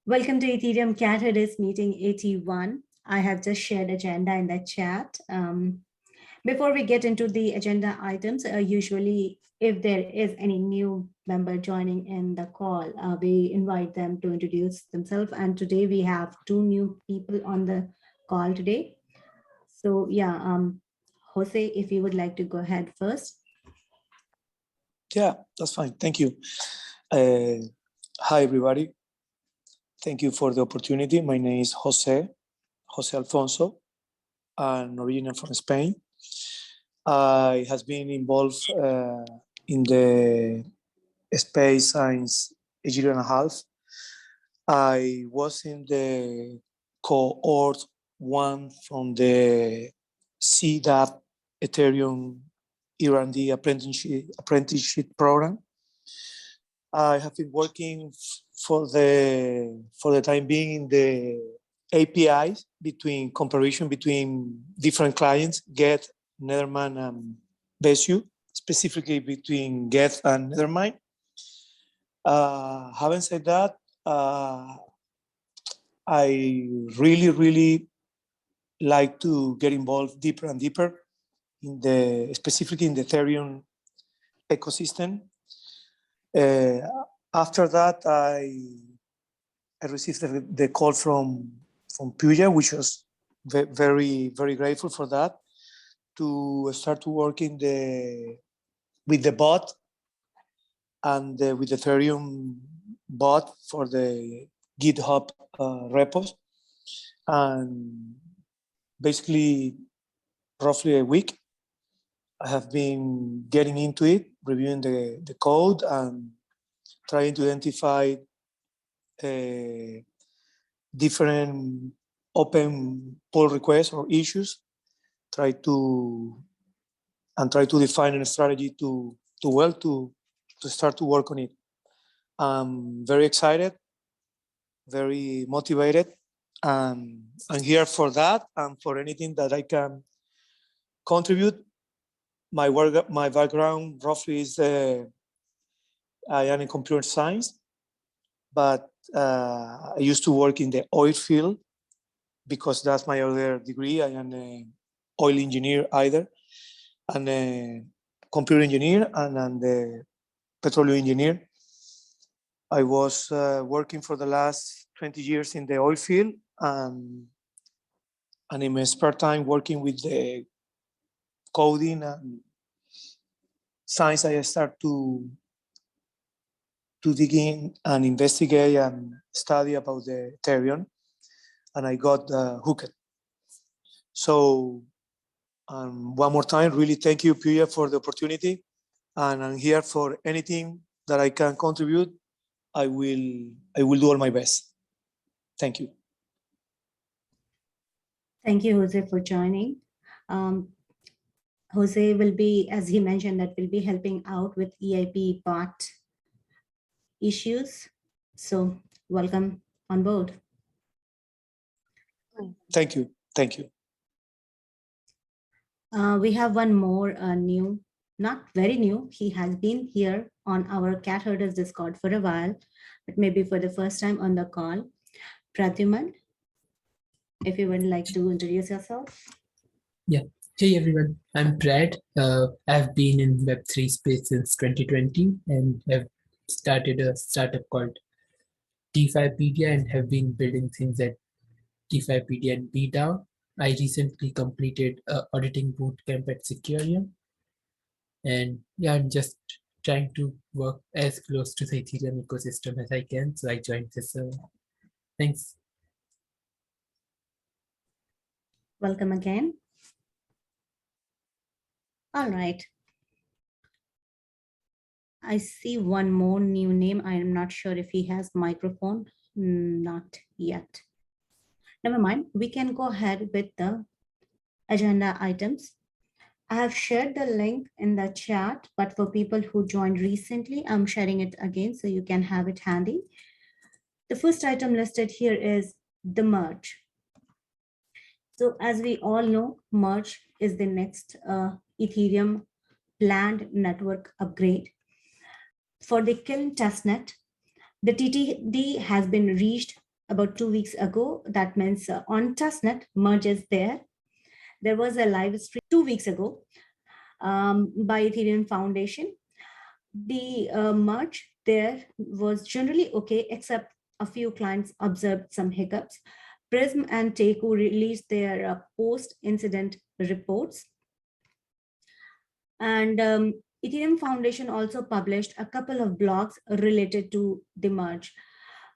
Welcome to Ethereum Catalyst Meeting 81. I have just shared agenda in the chat. Before we get into the agenda items, usually if there is any new member joining in the call, we invite them to introduce themselves. And today we have two new people on the call today. So yeah, Jose, if you would like to go ahead first. Yeah, that's fine. Thank you. Hi, everybody. Thank you for the opportunity. My name is Jose Alfonso. I'm originally from Spain. I has been involved in the space since a year and a half. I was in the cohort 1 from the CDAP Ethereum R&D apprenticeship program. I have been working for the time being in the APIs comparison between different clients, Get, Nethermind, and Besu, specifically between Get and Nethermind. Having said that, I really like to get involved deeper and deeper specifically in the Ethereum ecosystem. After that, I received the call from Pooja, which was very grateful for that, to start to work with the bot and with the Ethereum bot for the GitHub repos. And basically, roughly a week, I have been getting into it, reviewing the code and trying to identify different open pull requests or issues, try to define a strategy to start to work on it. I'm very excited, very motivated, and I'm here for that and for anything that I can contribute. My background roughly is I am in computer science, but I used to work in the oil field because that's my other degree. I am an oil engineer either, and a computer engineer, and I'm the petroleum engineer. I was working for the last 20 years in the oil field, and in my spare time working with the coding and science. I start to dig in and investigate and study about the Ethereum, and I got hooked. So one more time, really thank you, Pooja, for the opportunity, and I'm here for anything that I can contribute. I will do all my best. Thank you. Thank you, Jose, for joining. Jose will be, as he mentioned, that will be helping out with EIP bot issues. So welcome on board. Thank you. Thank you. We have one more new, not very new. He has been here on our Cat Herders Discord for a while, but maybe for the first time on the call. Pradyuman, if you would like to introduce yourself. Yeah. Hey everyone, I'm Brad. I've been in Web3 space since 2020 and have started a startup called DeFipedia and have been building things at DeFipedia and BDAO. I recently completed an auditing bootcamp at Securium. And yeah, I'm just trying to work as close to the Ethereum ecosystem as I can. So I joined this. Thanks. Welcome again. All right. I see one more new name. I am not sure if he has microphone. Not yet. Never mind. We can go ahead with the agenda items. I have shared the link in the chat, but for people who joined recently, I'm sharing it again so you can have it handy. The first item listed here is the merge. So as we all know, merge is the next Ethereum planned network upgrade. For the Kiln testnet, the TTD has been reached about 2 weeks ago. That means on testnet, merge is there. There was a live stream 2 weeks ago by Ethereum Foundation. The merge there was generally okay, except a few clients observed some hiccups. Prism and Teku released their post-incident reports. And Ethereum Foundation also published a couple of blogs related to the merge.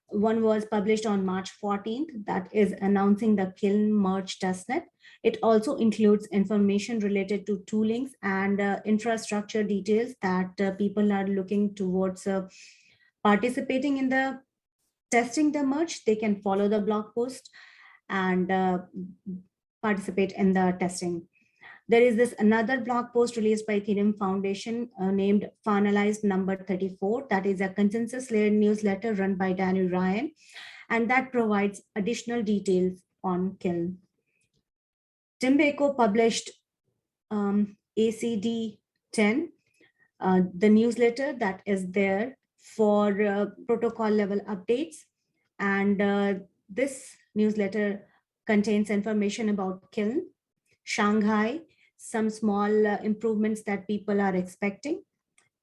One was published on March 14th, that is announcing the Kiln merge testnet. It also includes information related to toolings and infrastructure details that people are looking towards participating in the testing the merge. They can follow the blog post and participate in the testing. There is this another blog post released by Ethereum Foundation named Finalized Number 34. That is a consensus layer newsletter run by Danny Ryan, and that provides additional details on Kiln. Timbeco published ACD 10, the newsletter that is there for protocol level updates. And this newsletter contains information about Kiln, Shanghai, some small improvements that people are expecting.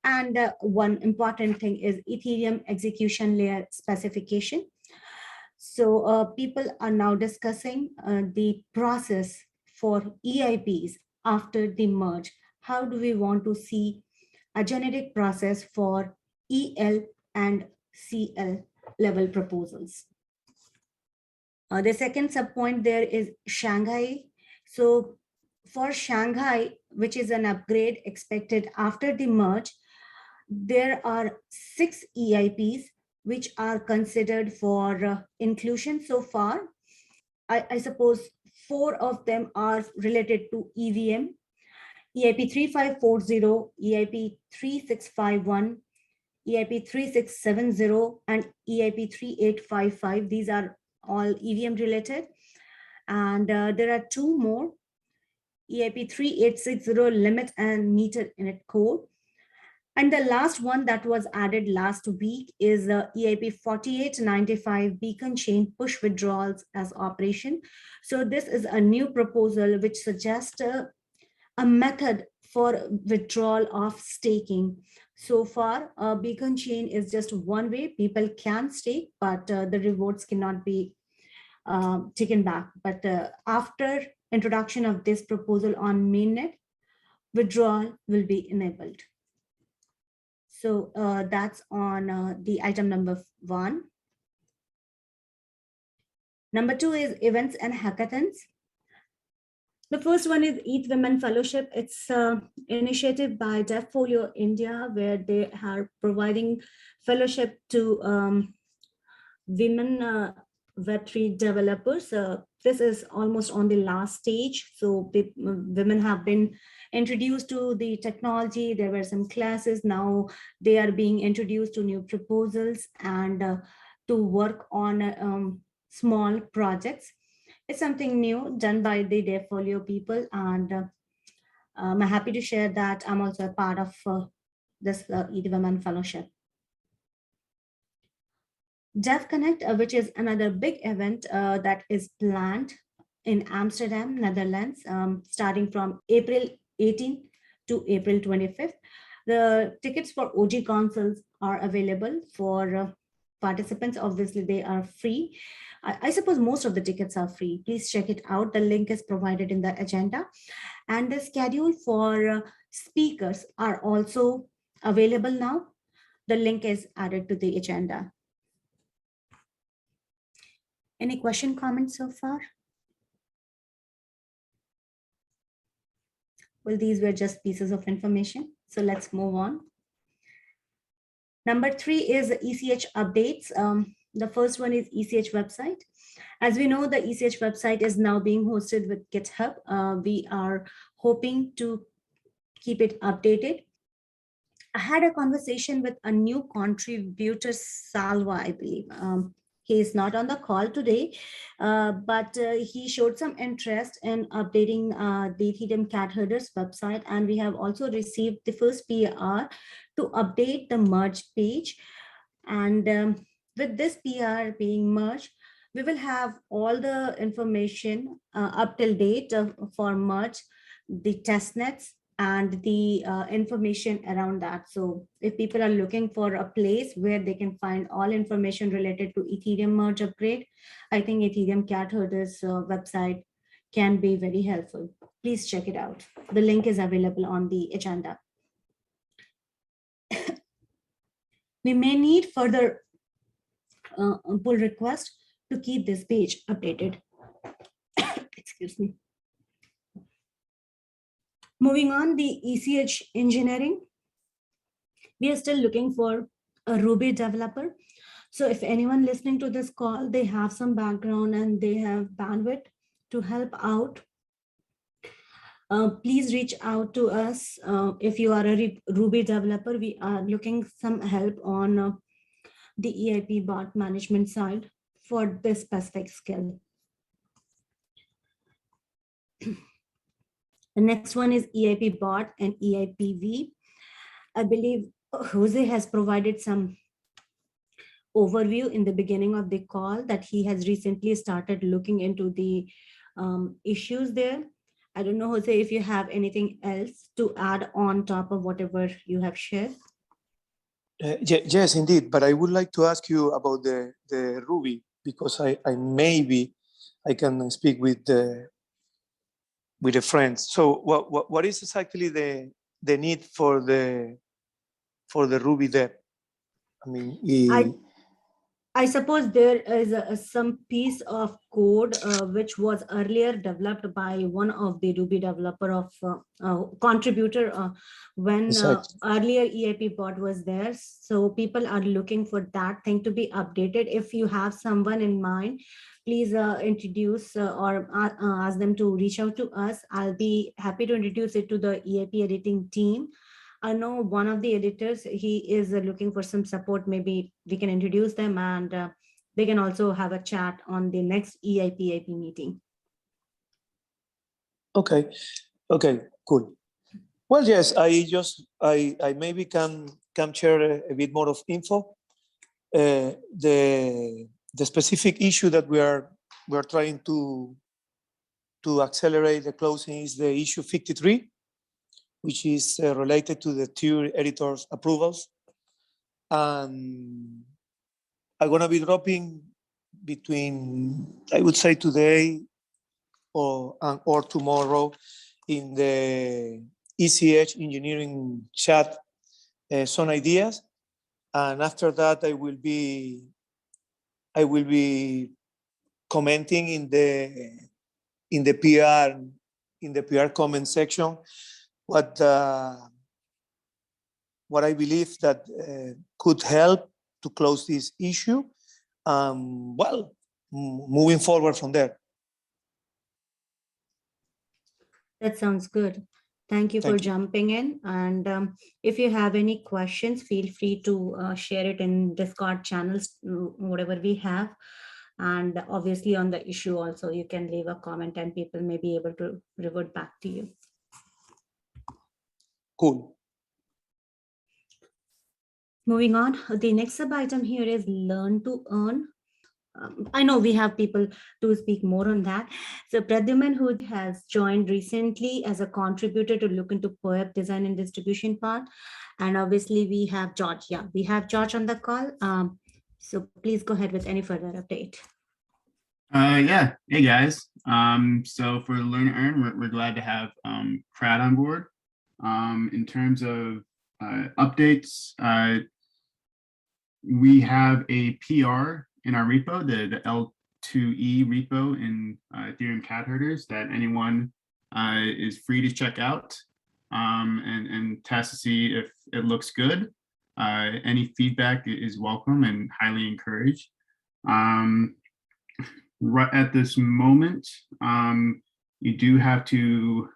And one important thing is Ethereum execution layer specification. So people are now discussing the process for EIPs after the merge. How do we want to see a generic process for EL and CL level proposals? The second subpoint there is Shanghai. So for Shanghai, which is an upgrade expected after the merge, there are 6 EIPs which are considered for inclusion so far. I suppose 4 of them are related to EVM, EIP 3540, EIP 3651, EIP 3670, and EIP 3855. These are all EVM related. And there are 2 more, EIP 3860 limit and meter init code. And the last one that was added last week is EIP 4895 beacon chain push withdrawals as operation. So this is a new proposal which suggests a method for withdrawal of staking. So far, beacon chain is just one way people can stake, but the rewards cannot be taken back. But after introduction of this proposal on mainnet, withdrawal will be enabled. So that's on the item number 1. Number 2 is events and hackathons. The first one is ETH Women Fellowship. It's an initiative by DevFolio India, where they are providing fellowship to women Web3 developers. This is almost on the last stage. So women have been introduced to the technology. There were some classes. Now they are being introduced to new proposals and to work on small projects. It's something new done by the DevFolio people, and I'm happy to share that I'm also a part of this ETH Women Fellowship. DevConnect, which is another big event that is planned in Amsterdam, Netherlands, starting from April 18th to April 25th. The tickets for OG consoles are available for participants. Obviously, they are free. I suppose most of the tickets are free. Please check it out. The link is provided in the agenda. And the schedule for speakers are also available now. The link is added to the agenda. Any question, comments so far? Well, these were just pieces of information. So let's move on. Number 3 is ECH updates. The first one is ECH website. As we know, the ECH website is now being hosted with GitHub. We are hoping to keep it updated. I had a conversation with a new contributor, Salva, I believe. He is not on the call today, but he showed some interest in updating the Ethereum Cat Herders website. And we have also received the first PR to update the merge page. And with this PR being merged, We will have all the information up till date for merge, the test nets, and the information around that. So if people are looking for a place where they can find all information related to Ethereum merge upgrade, I think Ethereum Cat Herders website can be very helpful. Please check it out. The link is available on the agenda. We may need further pull request to keep this page updated. Excuse me. Moving on, the ECH engineering. We are still looking for a Ruby developer. So if anyone listening to this call, they have some background and they have bandwidth to help out, please reach out to us. If you are a Ruby developer, we are looking some help on the EIP bot management side for this specific skill. The next one is EIP bot and EIPV. I believe Jose has provided some overview in the beginning of the call that he has recently started looking into the issues there. I don't know, Jose, if you have anything else to add on top of whatever you have shared. Yes, indeed. But I would like to ask you about the Ruby, because I maybe I can speak with the friends. So what is exactly the need for the Ruby dev? I mean, I suppose there is some piece of code which was earlier developed by one of the Ruby developer of contributor when earlier EIP bot was there. So people are looking for that thing to be updated. If you have someone in mind, please introduce or ask them to reach out to us. I'll be happy to introduce it to the EIP editing team. I know one of the editors, he is looking for some support. Maybe we can introduce them and they can also have a chat on the next EIP meeting. Okay, cool. Well, yes, I maybe can share a bit more of info. The specific issue that we are trying to accelerate the closing is the issue 53, which is related to the tier editors approvals. And I'm gonna be dropping between, I would say today or tomorrow in the ECH engineering chat some ideas. And after that, I will be commenting in the PR comment section what I believe that could help to close this issue. Well, moving forward from there. That sounds good. Thank you for jumping in. And if you have any questions, feel free to share it in Discord channels, whatever we have. And obviously on the issue also, you can leave a comment and people may be able to revert back to you. Cool. Moving on, the next sub item here is learn to earn. I know we have people to speak more on that. So Pradyuman, who has joined recently as a contributor to look into POEP design and distribution part. And obviously we have George. Yeah, we have George on the call. So please go ahead with any further update. Yeah, hey guys. So for Learn to Earn, we're glad to have Pratt on board. In terms of updates, we have a PR in our repo, the L2E repo in Ethereum Cat Herders that anyone is free to check out and test to see if it looks good. Any feedback is welcome and highly encouraged. Right at this moment, you do have to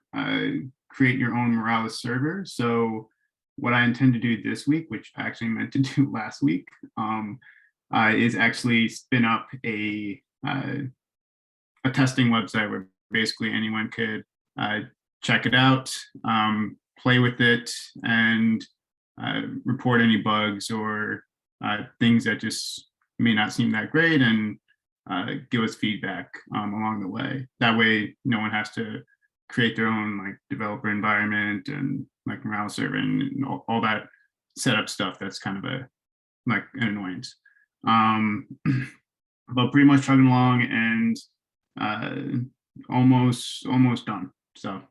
create your own Morales server. So what I intend to do this week, which I actually meant to do last week, is actually spin up a testing website where basically anyone could check it out, play with it, and report any bugs or things that just may not seem that great, and give us feedback along the way. That way, no one has to create their own like developer environment and like morale server and all that setup stuff. That's kind of like an annoyance. But pretty much chugging along and almost done. So.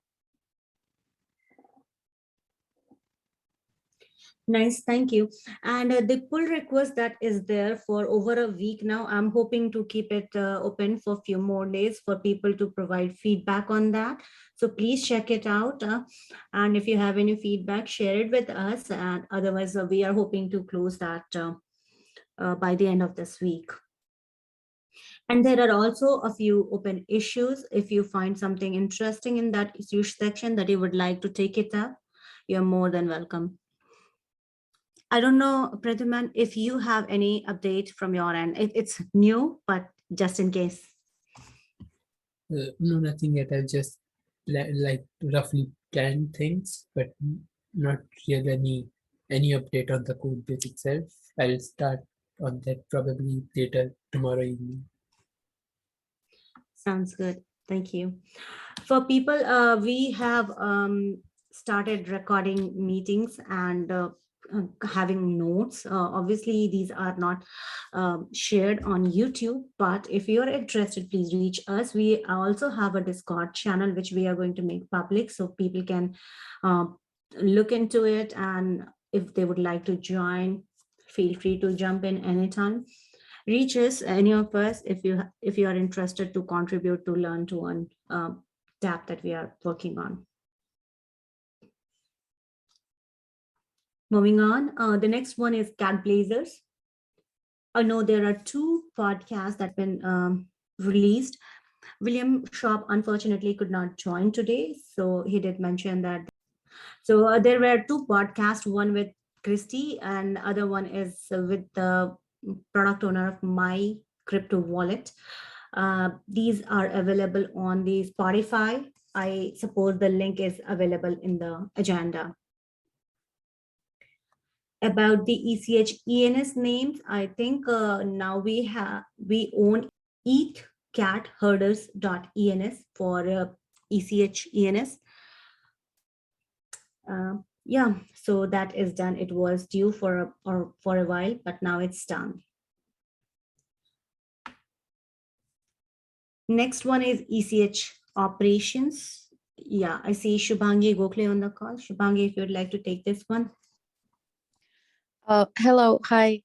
Nice, thank you. And the pull request that is there for over a week now, I'm hoping to keep it open for a few more days for people to provide feedback on that. So please check it out. And if you have any feedback, share it with us. And otherwise, we are hoping to close that by the end of this week. And there are also a few open issues. If you find something interesting in that issue section that you would like to take it up, you're more than welcome. I don't know, Prathaman, if you have any update from your end. It's new, but just in case. No, nothing yet. I just like roughly planned things, but not really any update on the code base itself. I'll start on that probably later tomorrow evening. Sounds good. Thank you. For people, we have started recording meetings and having notes. Obviously, these are not shared on YouTube, but if you're interested, please reach us. We also have a Discord channel, which we are going to make public so people can look into it. And if they would like to join, feel free to jump in anytime. Reach us, any of us, if you are interested to contribute to Learn to Earn tab that we are working on. Moving on, the next one is Cat Blazers. I know there are 2 podcasts that have been released. William Sharp unfortunately could not join today, so he did mention that. So there were 2 podcasts, one with Christy and the other one is with the product owner of My Crypto Wallet. These are available on the Spotify. I suppose the link is available in the agenda. About the ECH ENS names, I think now we own ethcatherders.ens for ECH ENS. Yeah, so that is done. It was due for a while, but now it's done. Next one is ECH operations. Yeah, I see Shubhangi Gokhale on the call. Shubhangi, if you'd like to take this one. Hello, hi.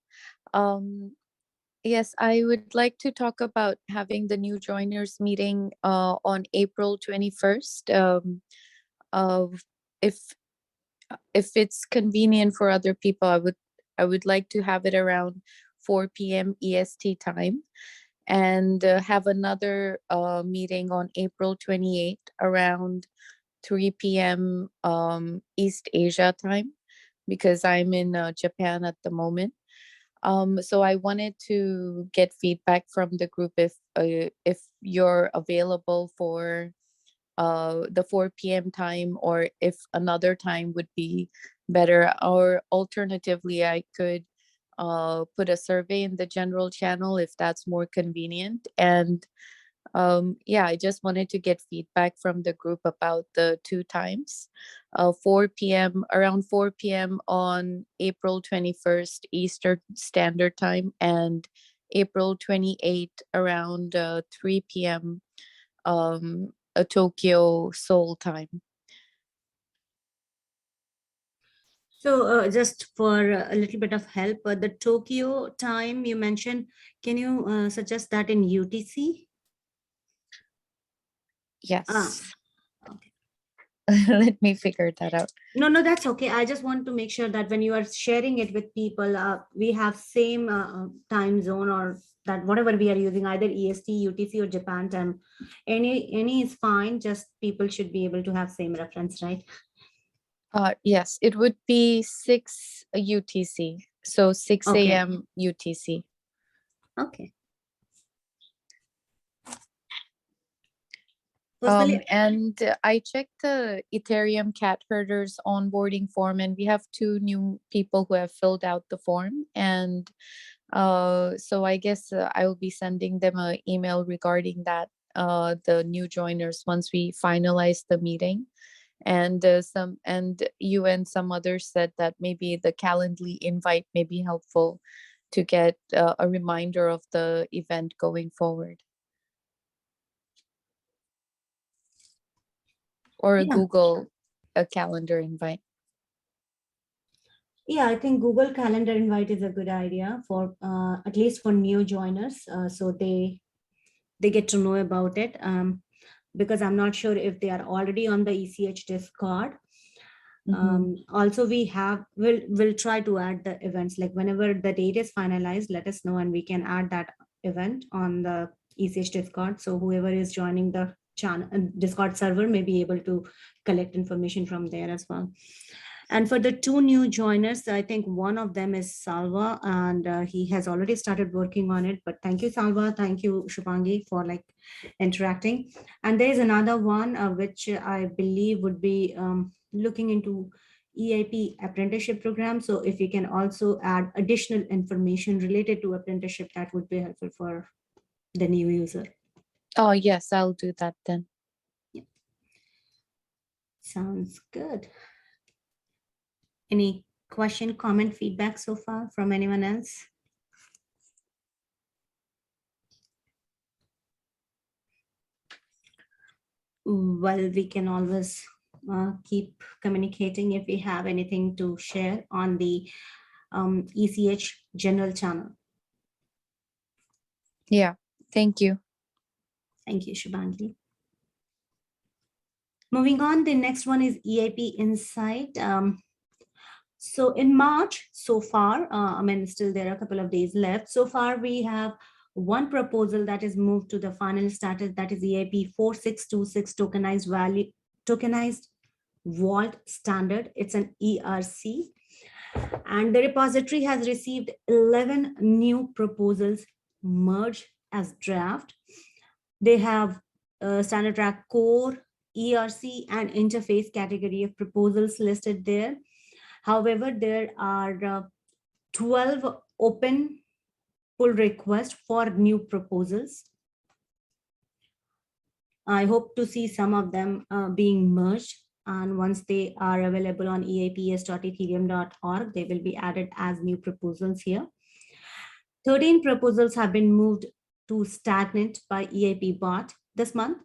Yes, I would like to talk about having the new joiners meeting on April 21st. If it's convenient for other people, I would like to have it around 4 p.m. EST time, and have another meeting on April 28th around 3 p.m. East Asia time, because I'm in Japan at the moment. So I wanted to get feedback from the group if you're available for the 4 p.m. time, or if another time would be better, or alternatively, I could put a survey in the general channel if that's more convenient. And yeah, I just wanted to get feedback from the group about the 2 times, 4 p.m. around 4 p.m. on April 21st Eastern Standard Time, and April 28th around 3 p.m. Tokyo Seoul time. So just for a little bit of help, the Tokyo time you mentioned, can you suggest that in UTC? Yes. Okay. Let me figure that out. No, that's okay. I just want to make sure that when you are sharing it with people, we have same time zone, or that whatever we are using, either EST, UTC, or Japan time. Any is fine. Just people should be able to have same reference, right? Yes, it would be 6 UTC. So 6 Okay. a.m. UTC. Okay. Personally, And I checked the Ethereum Cat Herders onboarding form, and we have 2 new people who have filled out the form. And So I guess I will be sending them an email regarding that, the new joiners, once we finalize the meeting. And you and some others said that maybe the Calendly invite may be helpful to get a reminder of the event going forward. Or Yeah. Google a calendar invite. Yeah, I think Google Calendar invite is a good idea for at least for new joiners, so they get to know about it. Because I'm not sure if they are already on the ECH Discord. Also, we'll try to add the events, like whenever the date is finalized, let us know and we can add that event on the ECH Discord. So whoever is joining the channel Discord server may be able to collect information from there as well. And for the two new joiners, I think one of them is Salva, and he has already started working on it. But thank you, Salva. Thank you, Shubhangi, for interacting. And there is another one which I believe would be looking into EIP apprenticeship program. So if you can also add additional information related to apprenticeship, that would be helpful for the new user. Oh, yes, I'll do that then. Yeah. Sounds good. Any question, comment, feedback so far from anyone else? Well, we can always keep communicating if we have anything to share on the ECH general channel. Yeah, thank you. Thank you, Shubhangi. Moving on, the next one is EIP Insight. So in March, so far, still there are a couple of days left. So far, we have one proposal that is moved to the final status, that is EIP 4626 tokenized vault standard. It's an ERC. And the repository has received 11 new proposals merged as draft. They have standard track core, ERC, and interface category of proposals listed there. However, there are 12 open pull requests for new proposals. I hope to see some of them being merged, and once they are available on eips.ethereum.org, they will be added as new proposals here. 13 proposals have been moved to stagnant by EIP bot this month,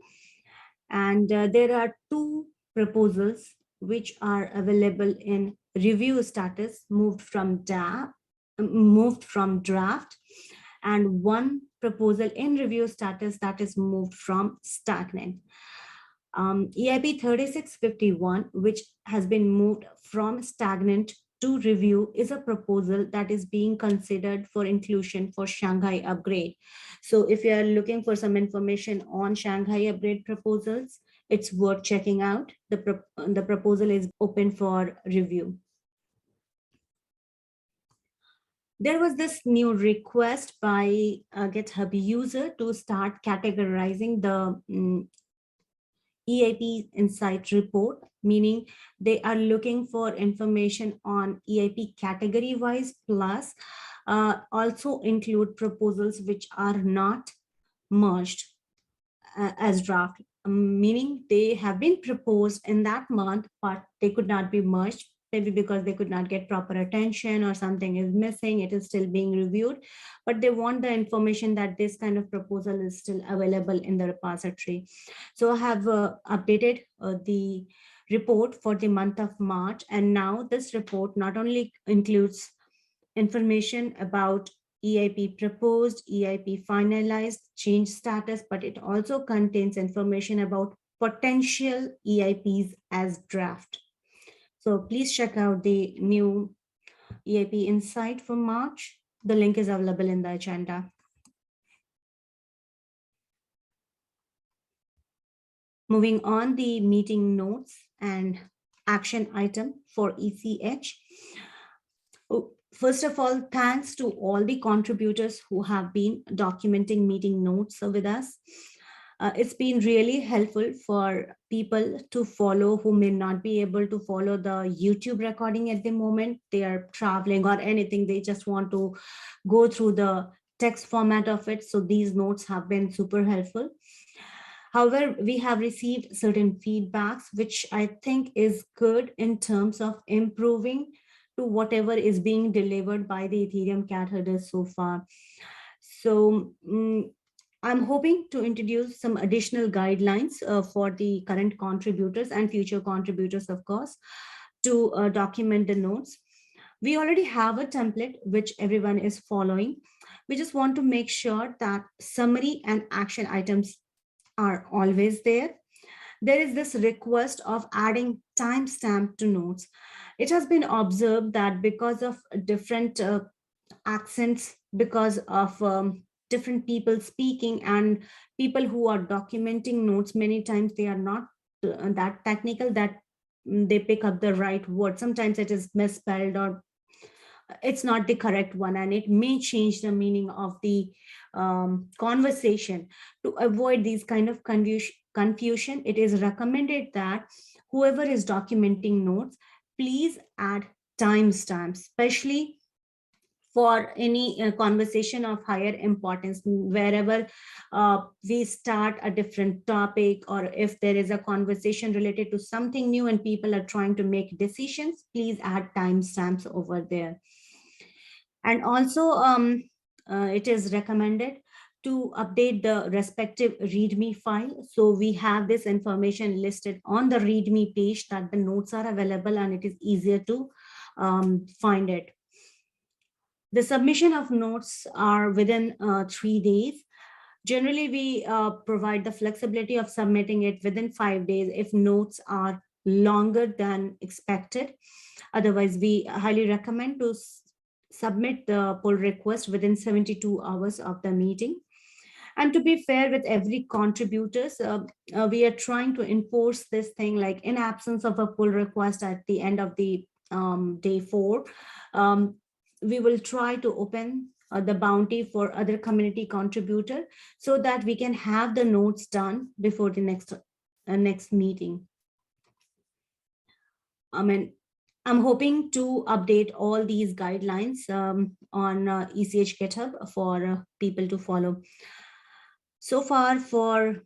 and there are 2 proposals which are available in review status, moved from draft, and 1 proposal in review status that is moved from stagnant. EIP 3651, which has been moved from stagnant to review, is a proposal that is being considered for inclusion for Shanghai upgrade. So if you are looking for some information on Shanghai upgrade proposals, it's worth checking out. The proposal is open for review. There was this new request by a GitHub user to start categorizing the EIP Insight report, meaning they are looking for information on EIP category wise, plus also include proposals which are not merged as draft, meaning they have been proposed in that month, but they could not be merged, maybe because they could not get proper attention or something is missing, it is still being reviewed, but they want the information that this kind of proposal is still available in the repository. So I have updated the report for the month of March, and now this report not only includes information about EIP proposed, EIP finalized, change status, but it also contains information about potential EIPs as draft. So please check out the new EIP Insight for March. The link is available in the agenda. Moving on, the meeting notes and action item for ECH. First of all, thanks to all the contributors who have been documenting meeting notes with us. It's been really helpful for people to follow who may not be able to follow the YouTube recording at the moment. They are traveling or anything. They just want to go through the text format of it. So these notes have been super helpful. However, we have received certain feedbacks, which I think is good in terms of improving to whatever is being delivered by the Ethereum cat herders so far. So I'm hoping to introduce some additional guidelines for the current contributors and future contributors, of course, to document the notes. We already have a template which everyone is following. We just want to make sure that summary and action items are always there. There is this request of adding timestamp to notes. It has been observed that because of different accents, because of different people speaking and people who are documenting notes, many times they are not that technical that they pick up the right word. Sometimes it is misspelled or it's not the correct one, and it may change the meaning of the conversation. To avoid these kind of confusion, it is recommended that whoever is documenting notes, please add timestamps, especially for any conversation of higher importance, wherever we start a different topic, or if there is a conversation related to something new and people are trying to make decisions, please add timestamps over there. And also it is recommended to update the respective README file. So we have this information listed on the README page that the notes are available and it is easier to find it. The submission of notes are within 3 days. Generally, we provide the flexibility of submitting it within 5 days if notes are longer than expected. Otherwise, we highly recommend to submit the pull request within 72 hours of the meeting. And to be fair with every contributors, we are trying to enforce this thing, like in absence of a pull request at the end of the day 4, we will try to open the bounty for other community contributor so that we can have the notes done before the next meeting. I'm hoping to update all these guidelines on ECH GitHub for people to follow. So far, for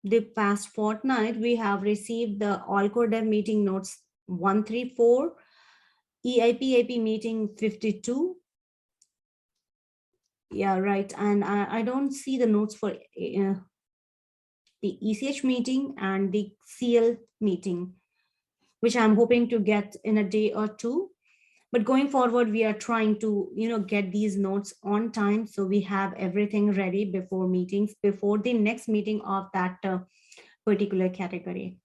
the past fortnight, we have received the All Core Dev meeting notes 134, EIP meeting 52. Yeah, right. And I don't see the notes for the ECH meeting and the CL meeting, which I'm hoping to get in a day or two. But going forward, we are trying to, get these notes on time, so we have everything ready before meetings, before the next meeting of that particular category.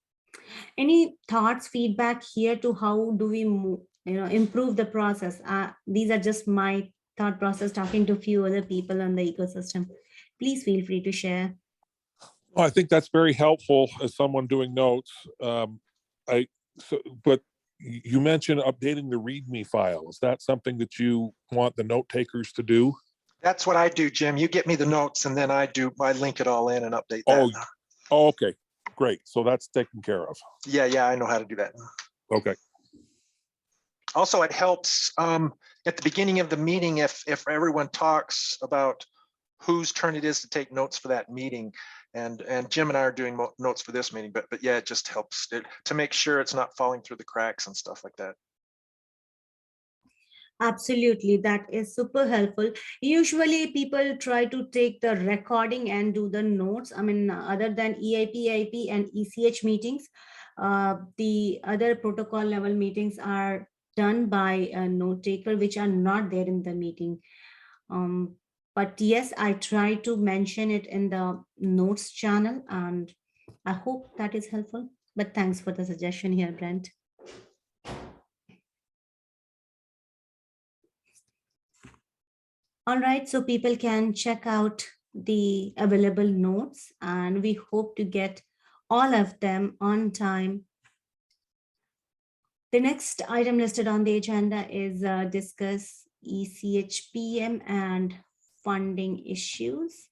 Any thoughts, feedback here to how do we improve the process? These are just my thought process talking to a few other people in the ecosystem. Please feel free to share. Well, I think that's very helpful as someone doing notes. But you mentioned updating the README file. Is that something that you want the note takers to do? That's what I do, Jim. You get me the notes and then I link it all in and update that. Oh, okay. Great. So that's taken care of. Yeah, I know how to do that. Okay. Also, it helps at the beginning of the meeting if everyone talks about whose turn it is to take notes for that meeting. And Jim and I are doing notes for this meeting, but yeah, it just helps to make sure it's not falling through the cracks and stuff like that. Absolutely, that is super helpful. Usually people try to take the recording and do the notes. Other than EIP and ECH meetings, the other protocol level meetings are done by a note taker, which are not there in the meeting. But yes, I try to mention it in the notes channel, and I hope that is helpful. But thanks for the suggestion here, Brent. All right, so people can check out the available notes, and we hope to get all of them on time. The next item listed on the agenda is discuss ECH PM and funding issues.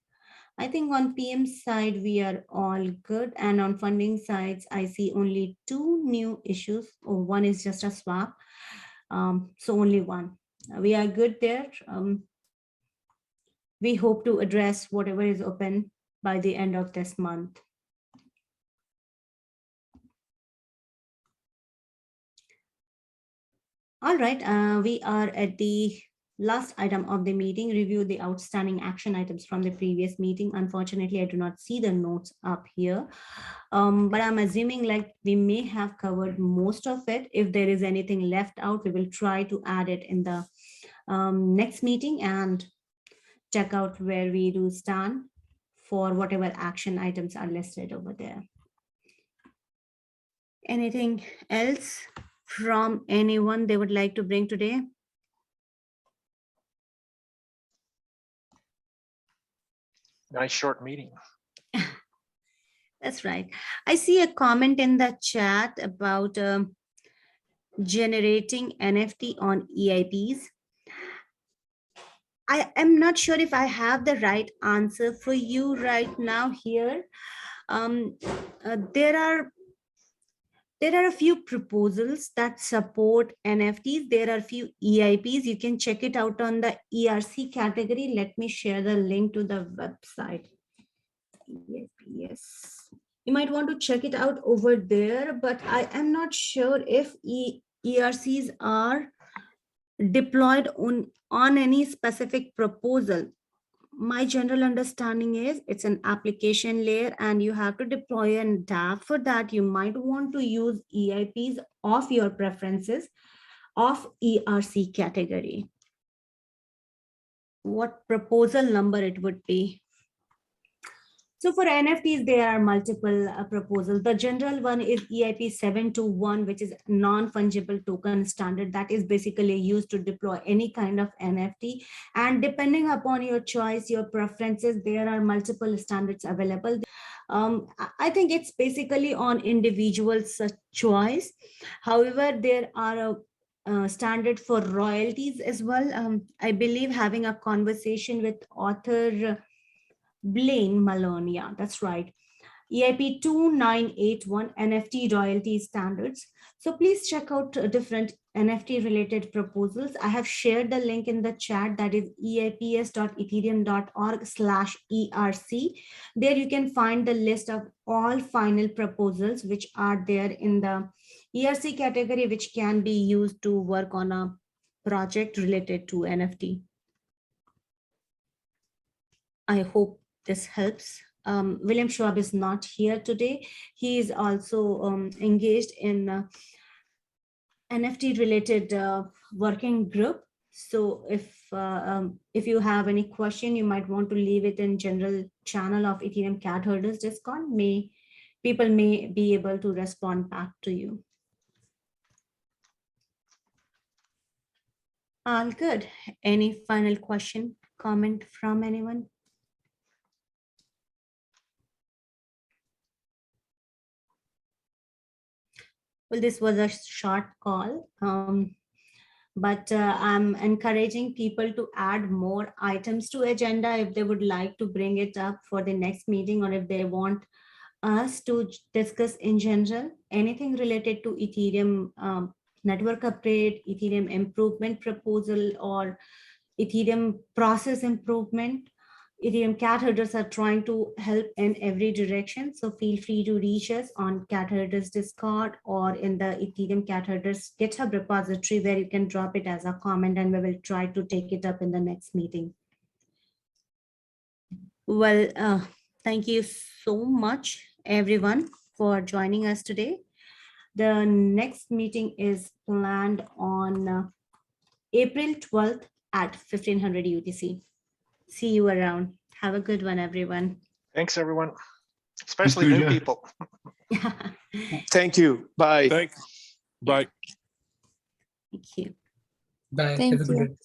I think on PM side, we are all good. And on funding sides, I see only 2 new issues. One is just a swap. So only one. We are good there. We hope to address whatever is open by the end of this month. All right, we are at the last item of the meeting, review the outstanding action items from the previous meeting. Unfortunately, I do not see the notes up here, but I'm assuming like we may have covered most of it. If there is anything left out, we will try to add it in the next meeting and check out where we do stand for whatever action items are listed over there. Anything else from anyone they would like to bring today? Nice short meeting. That's right. I see a comment in the chat about generating NFT on EIPs. I am not sure if I have the right answer for you right now here. There are a few proposals that support NFTs. There are a few EIPs. You can check it out on the ERC category. Let me share the link to the website. Yes. You might want to check it out over there, but I am not sure if ERCs are deployed on any specific proposal. My general understanding is it's an application layer and you have to deploy a DApp. For that, you might want to use EIPs of your preferences of ERC category. What proposal number it would be? So for NFTs, there are multiple proposals. The general one is EIP 721, which is non-fungible token standard that is basically used to deploy any kind of NFT. And depending upon your choice, your preferences, there are multiple standards available. I think it's basically on individual's choice. However, there are a standard for royalties as well. I believe having a conversation with author Blaine Malone, yeah, that's right. EIP 2981 NFT royalty standards. So please check out different NFT related proposals. I have shared the link in the chat, that is eips.ethereum.org/ERC. There you can find the list of all final proposals which are there in the ERC category, which can be used to work on a project related to NFT. I hope this helps. William Schwab is not here today. He is also engaged in NFT related working group. So if you have any question, you might want to leave it in general channel of Ethereum Cat Herders Discord. People may be able to respond back to you. All good. Any final question, comment from anyone? Well, this was a short call, but I'm encouraging people to add more items to agenda if they would like to bring it up for the next meeting, or if they want us to discuss in general anything related to Ethereum network upgrade, Ethereum improvement proposal, or Ethereum process improvement. Ethereum Cat Herders are trying to help in every direction. So feel free to reach us on Cat Herders Discord or in the Ethereum Cat Herders GitHub repository, where you can drop it as a comment and we will try to take it up in the next meeting. Well, thank you so much, everyone, for joining us today. The next meeting is planned on April 12th at 1500 UTC. See you around. Have a good one, everyone. Thanks, everyone, especially new Pooja. people. Thank you. Bye. Thanks. Bye. Thank you. Bye. Thank Have a good you. one.